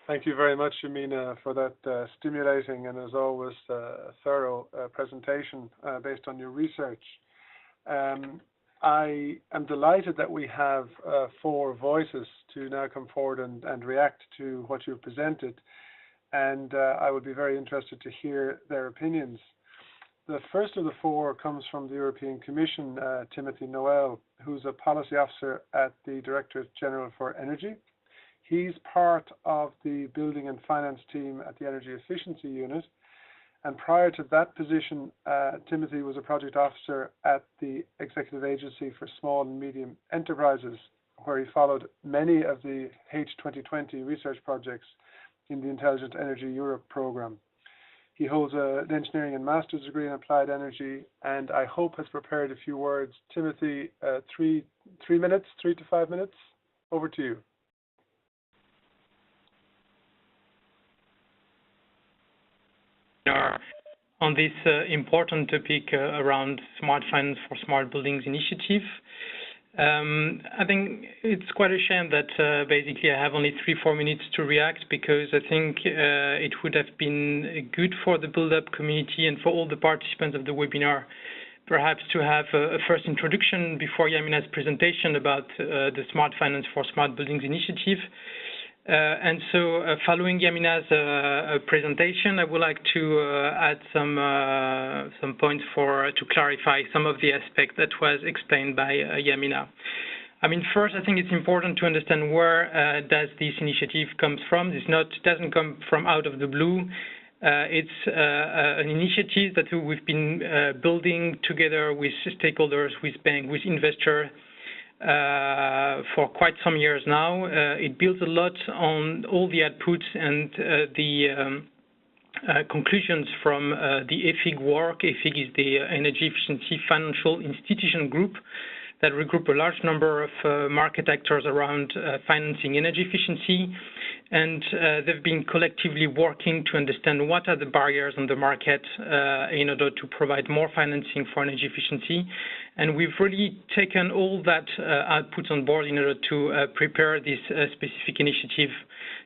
Thank you very much, Yamina, for that stimulating and, as always, thorough presentation based on your research. I am delighted that we have 4 voices to now come forward and react to what you've presented, and I would be very interested to hear their opinions. The first of the 4 comes from the European Commission, TNoel, who's a policy officer at the Directorate General for Energy. He's part of the Building and Finance team at the Energy Efficiency Unit. And prior to that position, Timothy was a project officer at the Executive Agency for Small and Medium Enterprises, where he followed many of the H2020 research projects in the Intelligent Energy Europe programme. He holds an engineering and master's degree in applied energy, and I hope has prepared a few words. Timothy, 3 to 5 minutes. Over to you. On this important topic around Smart Finance for Smart Buildings initiative. I think it's quite a shame that basically I have only 3-4 minutes to react, because I think it would have been good for the build-up community and for all the participants of the webinar perhaps to have a first introduction before Yamina's presentation about the Smart Finance for Smart Buildings initiative. And so following Yamina's presentation, I would like to add some points to clarify some of the aspects that was explained by Yamina. I mean, first, I think it's important to understand where does this initiative comes from. It doesn't come from out of the blue. It's an initiative that we've been building together with stakeholders, with banks, with investors, for quite some years now. It builds a lot on all the outputs and the conclusions from the EFIG work. EFIG is the Energy Efficiency Financial Institution Group that regroup a large number of market actors around financing energy efficiency. And they've been collectively working to understand what are the barriers on the market in order to provide more financing for energy efficiency. And we've really taken all that outputs on board in order to prepare this specific initiative.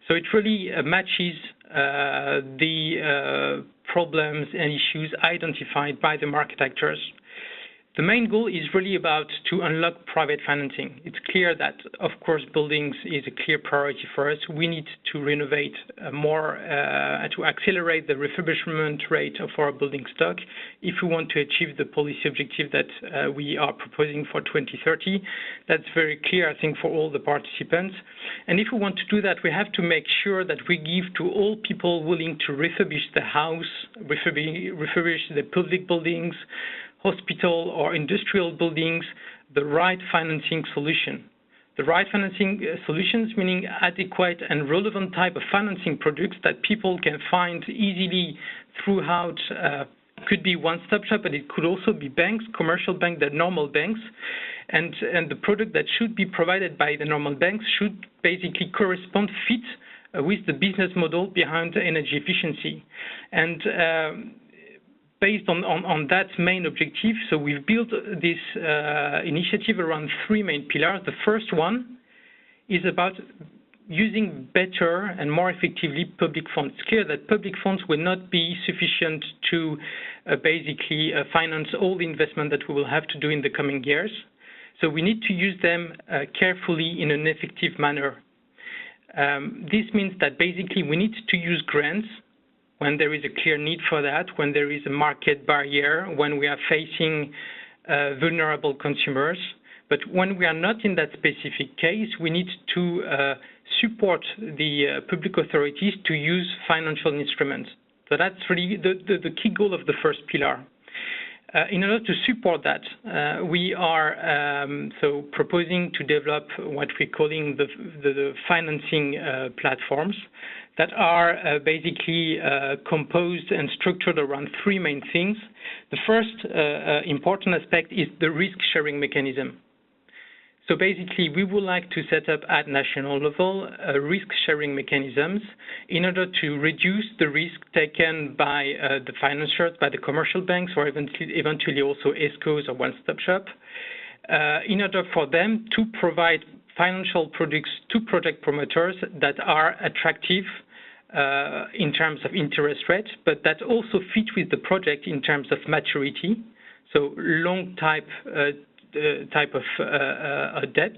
So it really matches the problems and issues identified by the market actors. The main goal is really about to unlock private financing. It's clear that, of course, buildings is a clear priority for us. We need to renovate more, to accelerate the refurbishment rate of our building stock if we want to achieve the policy objective that we are proposing for 2030. That's very clear, I think, for all the participants. And if we want to do that, we have to make sure that we give to all people willing to refurbish the house, refurbish the public buildings, hospital or industrial buildings, the right financing solution. The right financing solutions meaning adequate and relevant type of financing products that people can find easily throughout. Could be one-stop shop, but it could also be banks, commercial banks, the normal banks. And the product that should be provided by the normal banks should basically fit with the business model behind energy efficiency. And based on that main objective, so we've built this initiative around 3 main pillars. The first one is about using better and more effectively public funds. It's clear that public funds will not be sufficient to basically finance all the investment that we will have to do in the coming years. So we need to use them carefully in an effective manner. This means that basically we need to use grants when there is a clear need for that, when there is a market barrier, when we are facing vulnerable consumers. But when we are not in that specific case, we need to support the public authorities to use financial instruments. So that's really the key goal of the first pillar. In order to support that, we are proposing to develop what we're calling the financing platforms that are basically composed and structured around 3 main things. The first important aspect is the risk-sharing mechanism. So basically, we would like to set up at national level risk-sharing mechanisms in order to reduce the risk taken by the financiers, by the commercial banks, or eventually also ESCOs or one-stop shop, in order for them to provide financial products to project promoters that are attractive in terms of interest rate, but that also fit with the project in terms of maturity, so long type of debt.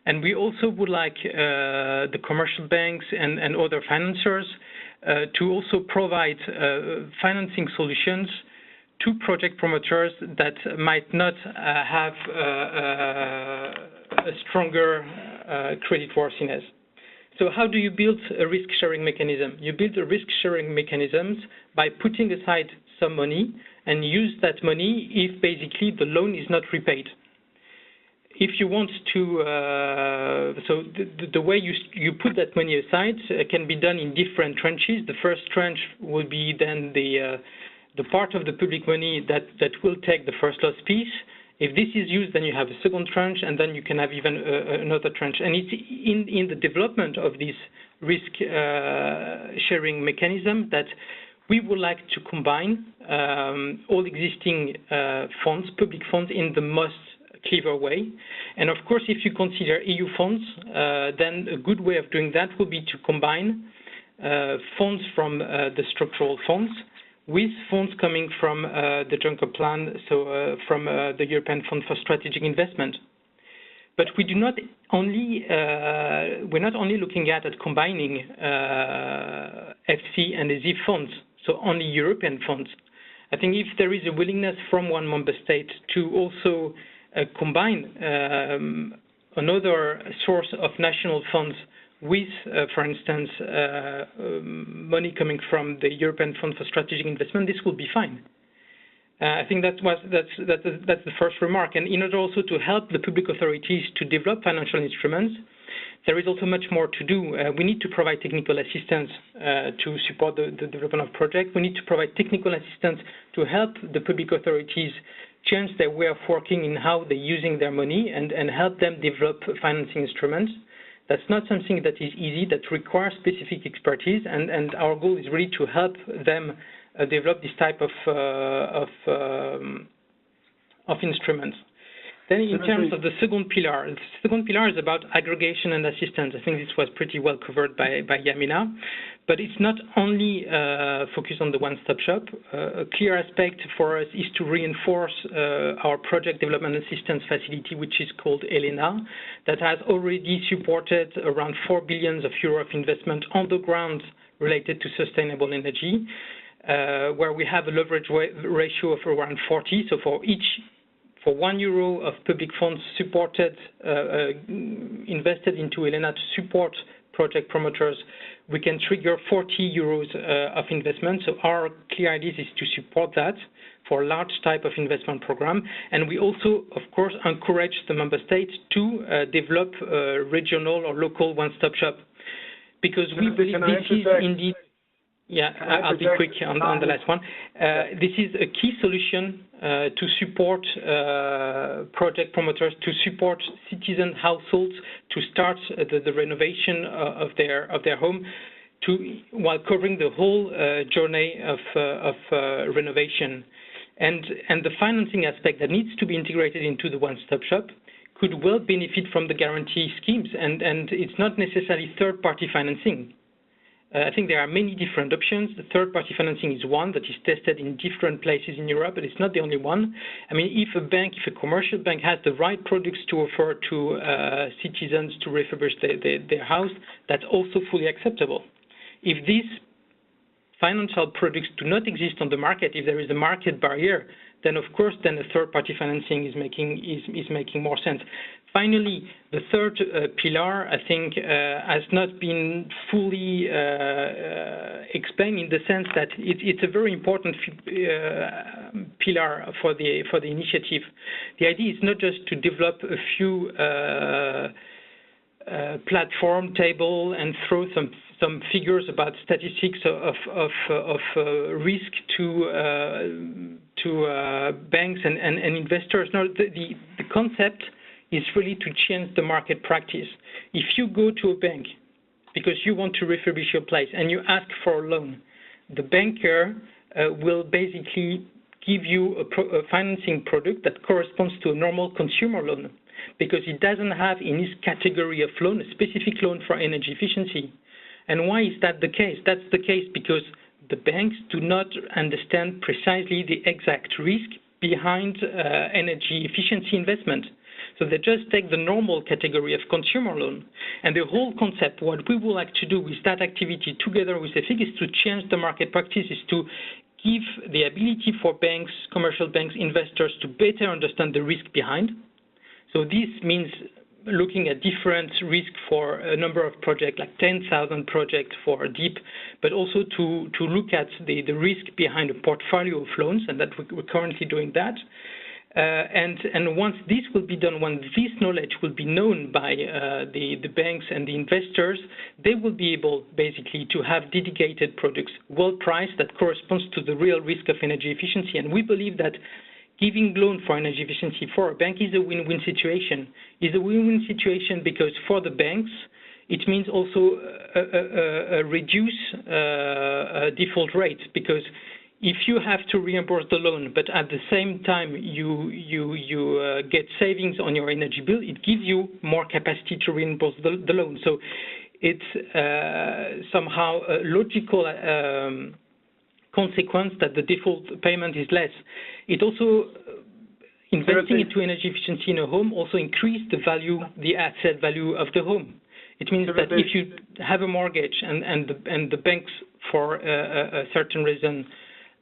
And we also would like the commercial banks and other financiers to also provide financing solutions to project promoters that might not have a stronger creditworthiness. So how do you build a risk-sharing mechanism? You build a risk-sharing mechanism by putting aside some money and use that money if basically the loan is not repaid. If you want to, so the way you put that money aside can be done in different tranches. The first tranche will be then the part of the public money that will take the first loss piece. If this is used, then you have a second tranche, and then you can have even another tranche. And it's in the development of this risk sharing mechanism that we would like to combine all existing funds, public funds, in the most clever way. And of course, if you consider EU funds, then a good way of doing that would be to combine funds from the structural funds with funds coming from the Juncker plan, so from the European Fund for Strategic Investment. But we do not only, we're not only looking at combining FC and ESIF funds, so only European funds. I think if there is a willingness from one member state to also combine another source of national funds with, for instance, money coming from the European Fund for Strategic Investment, this will be fine. I think that's the first remark. And in order also to help the public authorities to develop financial instruments, there is also much more to do. We need to provide technical assistance to support the development of projects. We need to provide technical assistance to help the public authorities change their way of working in how they're using their money and help them develop financing instruments. That's not something that is easy, that requires specific expertise, and our goal is really to help them develop this type of instruments. Then in terms of the second pillar is about aggregation and assistance. I think this was pretty well covered by Yamina, but it's not only focused on the one-stop shop. A clear aspect for us is to reinforce our project development assistance facility, which is called ELENA, that has already supported around 4 billion euro of investment on the ground related to sustainable energy, where we have a leverage ratio of around 40. So for €1 of public funds supported, invested into ELENA to support project promoters, we can trigger 40 euros of investment. So our clear idea is to support that for a large type of investment program. And we also, of course, encourage the member states to develop regional or local one-stop shop, because we believe this is indeed. Yeah, I'll be quick on the last one. This is a key solution to support project promoters, to support citizen households to start the renovation of their home, while covering the whole journey of renovation. And the financing aspect that needs to be integrated into the one-stop shop could well benefit from the guarantee schemes, and it's not necessarily third-party financing. I think there are many different options. The third-party financing is one that is tested in different places in Europe, but it's not the only one. I mean, if a commercial bank has the right products to offer to citizens to refurbish their house, that's also fully acceptable. If these financial products do not exist on the market, if there is a market barrier, then of course, then the third-party financing is making more sense. Finally, the third pillar, I think, has not been fully explained, in the sense that it's a very important pillar for the initiative. The idea is not just to develop a few platform table and throw some figures about statistics of risk to banks and investors. No, the concept is really to change the market practice. If you go to a bank because you want to refurbish your place and you ask for a loan, the banker will basically give you a financing product that corresponds to a normal consumer loan, because it doesn't have in its category of loan a specific loan for energy efficiency. And why is that the case? That's the case because the banks do not understand precisely the exact risk behind energy efficiency investment. So they just take the normal category of consumer loan. And the whole concept, what we would like to do with that activity together with EFIC is to change the market practices, to give the ability for banks, commercial banks, investors to better understand the risk behind. So this means looking at different risk for a number of projects, like 10,000 projects for deep, but also to look at the risk behind a portfolio of loans, and that we're currently doing that. And once this will be done, once this knowledge will be known by the banks and the investors, they will be able basically to have dedicated products, well priced, that corresponds to the real risk of energy efficiency. And we believe that giving loan for energy efficiency for a bank is a win-win situation. It's a win-win situation because for the banks, it means also a reduce default rates, because if you have to reimburse the loan, but at the same time you get savings on your energy bill, it gives you more capacity to reimburse the loan. So it's somehow a logical consequence that the default payment is less. It also, investing into energy efficiency in a home also increase the value, the asset value of the home. It means that if you have a mortgage and the banks, for a certain reason,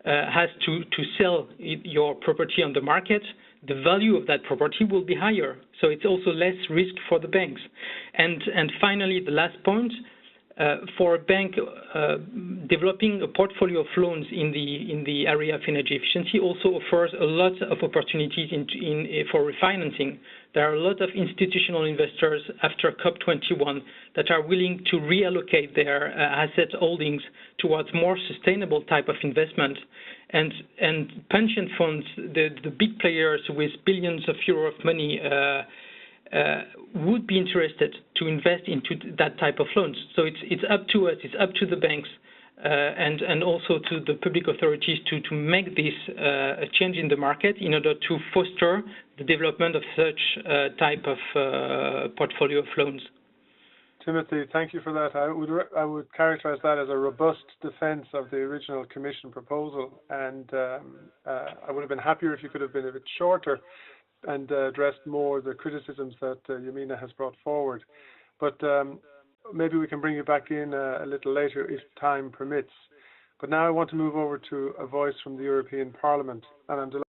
has to sell your property on the market, the value of that property will be higher. So it's also less risk for the banks. And finally, the last point, for a bank developing a portfolio of loans in the area of energy efficiency also offers a lot of opportunities for refinancing. There are a lot of institutional investors after COP21 that are willing to reallocate their asset holdings towards more sustainable type of investment. And pension funds, the big players with billions of euro of money, would be interested to invest into that type of loans. So it's up to us, it's up to the banks and also to the public authorities to make this a change in the market in order to foster the development of such type of portfolio of loans. Timothy, thank you for that. I would characterize that as a robust defense of the original Commission proposal, and I would have been happier if you could have been a bit shorter and addressed more the criticisms that Yamina has brought forward. But maybe we can bring you back in a little later if time permits. But now I want to move over to a voice from the European Parliament, and I'm delighted